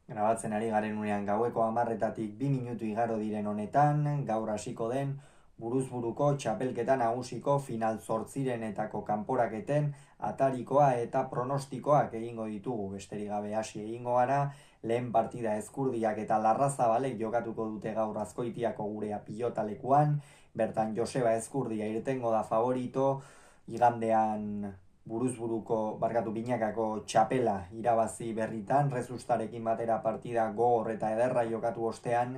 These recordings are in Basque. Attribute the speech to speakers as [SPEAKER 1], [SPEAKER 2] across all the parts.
[SPEAKER 1] Grabatzen ari garen unean gaueko 10:00 2 minutu igaro diren honetan, gaur hasiko den buruzburuko txapelketa nagusiko final zortzirenetako kanporaketen atarikoa eta pronostikoak egingo ditugu. Besterik gabe hasi egingo gara, lehen partida Ezkurdiak eta Larrazabalek jokatuko dute gaur Azkoitiako gurea pilotalekuan, bertan Joseba Ezkurdia irtengo da favorito, igandean binakako txapela irabazi berritan, Rezustarekin batera partida gogor eta ederra jokatu ostean,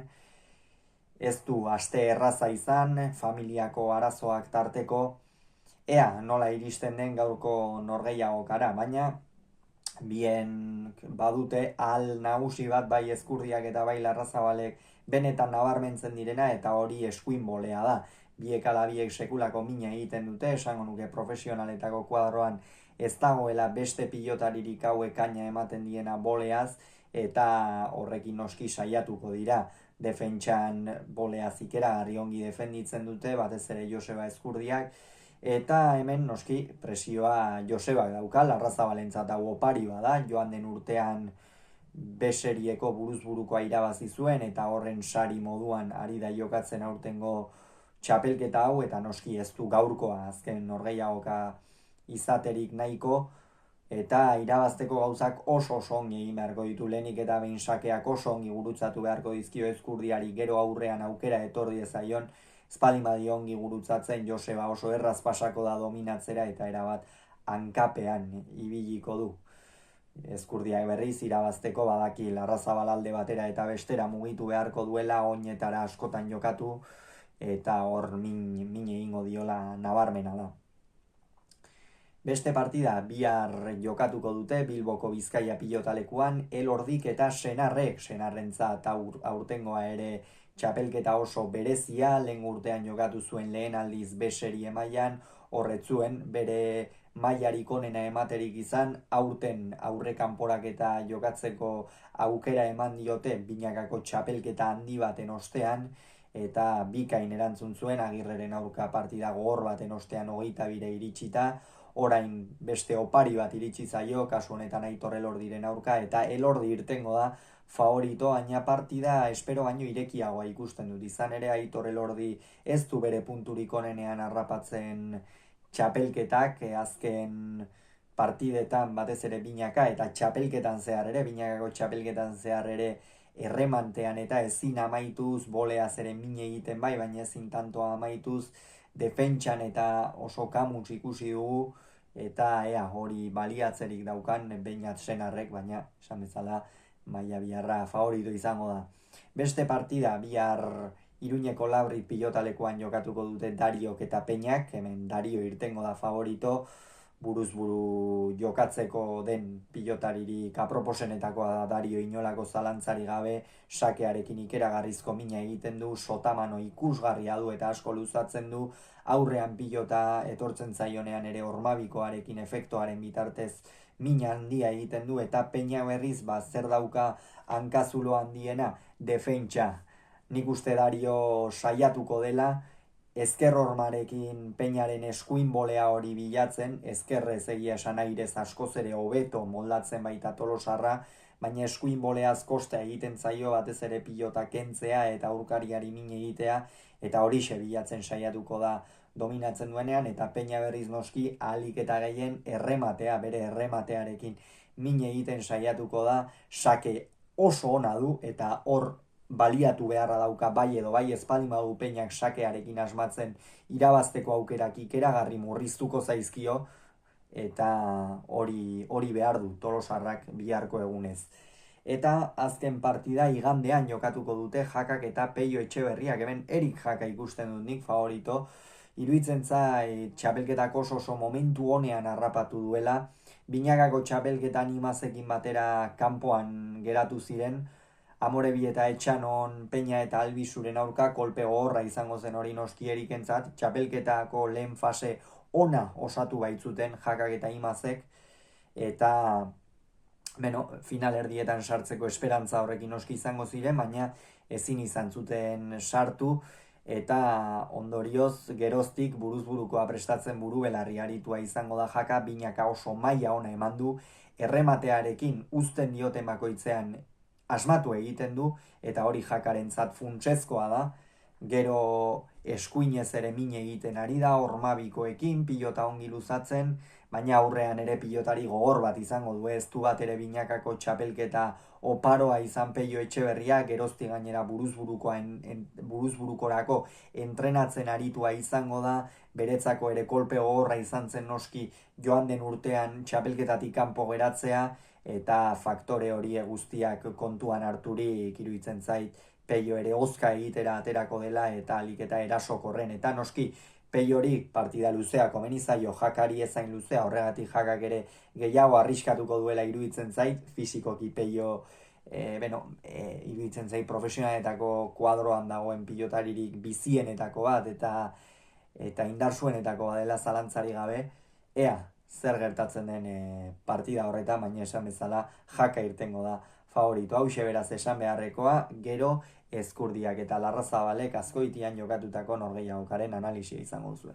[SPEAKER 1] ez du aste erraza izan, familiako arazoak tarteko, ea nola iristen den gaurko norgehiagokara, baina bien badute ahal nagusi bat bai Ezkurdiak eta bai Larrazabalek benetan nabarmentzen direna, eta hori eskuin bolea da. Biek ala biek sekulako mina egiten dute, esango nuke profesionaletako kuadroan ez dagoela beste pilotaririk hauek kaina ematen diena boleaz, eta horrekin noski saiatuko dira defentsan boleaz ikeragarri ongi defenditzen dute, batez ere Joseba Ezkurdiak, eta hemen noski presioa Joseba dauka, Larrazabalentzat hau opari bada, joan den urtean beserieko buruzburukoa irabazi zuen, eta horren sari moduan ari da jokatzen aurtengo txapelketa hau, eta noski ez du gaurkoa azken norgehiagoka izaterik nahiko, eta irabazteko gauzak oso ongi egin beharko ditu, lehenik eta behin sakeak oso ongi gurutzatu beharko dizkio Ezkurdiari, gero aurrean aukera etorri ezaion, espalin badi ongi gurutzatzen Joseba oso erraz pasako da dominatzera, eta erabat hankapean ibiliko du. Ezkurdiak berriz irabazteko badaki Larrazabal alde batera eta bestera mugitu beharko duela, oinetara askotan jokatu, eta hor min egingo diola nabarmena da. Beste partida bihar jokatuko dute Bilboko Bizkaia pilotalekuan, Elordik eta Senarrentzat aurtengoa ere txapelketa oso berezia, lehen urtean jokatu zuen lehen aldiz beserie mailan, horretzuen bere mailarik onena ematerik izan, aurten aurrekanporak eta jokatzeko aukera eman diote binakako txapelketa handi baten ostean, eta bikain erantzun zuen Agirreren aurka partida gogor baten ostean 22 iritsita, orain beste opari bat iritsi zaio, kasu honetan Aitor Elordiren aurka, eta Elordi irtengo da favorito, baina partida espero baino irekiagoa ikusten dut. Izan ere Aitor Elordi ez du bere punturik onenean harrapatzen txapelketak, azken partidetan batez ere binaka, eta txapelketan zehar ere, binakako txapelketan zehar ere, erremantean eta ezin amaituz, boleaz ere mine egiten bai, baina ezin tantoa amaituz, defentsan eta oso kamuts ikusi dugu, eta ea hori baliatzerik daukan Beñat Senarrek, baina esan bezala maila biharra favorito izango da. Beste partida bihar Iruñeko Labrit pilotalekuan jokatuko dute Dariok eta Peñak, hemen Dario irtengo da favorito, buruzburu jokatzeko den pilotaririk aproposenetakoa da Dario, inolako zalantzari gabe, sakearekin ikeragarrizko mina egiten du, sotamano ikusgarria du eta asko luzatzen du, aurrean pilota etortzen zaionean ere ormabikoarekin efektuaren bitartez mina handia egiten du, eta Peña berriz zer dauka hankazulo handiena, defentsa. Nik uste Dario saiatuko dela, ezker hormarekin Peñaren eskuin bolea hori bilatzen, ezkerrez egia esan airez askoz ere hobeto moldatzen baita Tolosarra, baina eskuin boleaz kosta egiten zaio batez ere pilota kentzea eta aurkariari min egitea, eta horixe bilatzen saiatuko da dominatzen duenean, eta Peña berriz noski ahalik eta gehien errematea, bere errematearekin min egiten saiatuko da, sake oso ona du, eta hor baliatu beharra dauka bai edo bai espalin badu Peñak sakearekin asmatzen irabazteko aukerak ikeragarri murriztuko zaizkio, eta hori behar du Tolosarrak biharko egunez. Eta azken partida igandean jokatuko dute Jakak eta Peio Etxeberriak, hemen Erik Jaka ikusten dut nik favorito, iruditzen zait txapelketako oso momentu honean harrapatu duela, binakako txapelketan Imazekin batera kanpoan geratu ziren, Amorebi eta Etxanon, Peña eta Albizuren aurka kolpe gogorra izango zen hori noski Erikentzat, txapelketako lehen fase ona osatu baitzuten Jakak eta Imazek, eta final erdietan sartzeko esperantza horrekin noski izango ziren, baina ezin izan zuten sartu, eta ondorioz geroztik buruzburukoa prestatzen buru belarri aritua izango da Jaka, binaka oso maila ona eman du, errematearekin uzten dioten bakoitzean asmatu egiten du, eta hori jakarentzat funtsezkoa da, gero eskuinez ere min egiten ari da, hormabikoekin, pilota ongi luzatzen, baina aurrean ere pilotari gogor bat izango du, ez du bat ere binakako txapelketa oparoa izan Peio Etxeberria, gerozti gainera buruzburukorako entrenatzen aritua izango da, beretzako ere kolpe gogorra izan zen noski joan den urtean txapelketatik kanpo geratzea, eta faktore hori guztiak kontuan harturik iruditzen zait Peio ere hozka egitera aterako dela eta alik eta erasokorren, eta noski Peiori partida luzea komeni zaio, jakari ezain luzea, horregatik jakak ere gehiago arriskatuko duela iruditzen zait, fizikoki Peio iruditzen zait profesionaletako kuadroan dagoen pilotaririk bizienetako bat eta indarsuenetako bat dela zalantzari gabe, ea zer gertatzen den partida horretan, baina esan bezala jaka irtengo da favorito. Hauxe beraz esan beharrekoa, gero Ezkurdiak eta Larrazabalek Azkoitian jokatutako norgehiagokaren analisia izango duzue.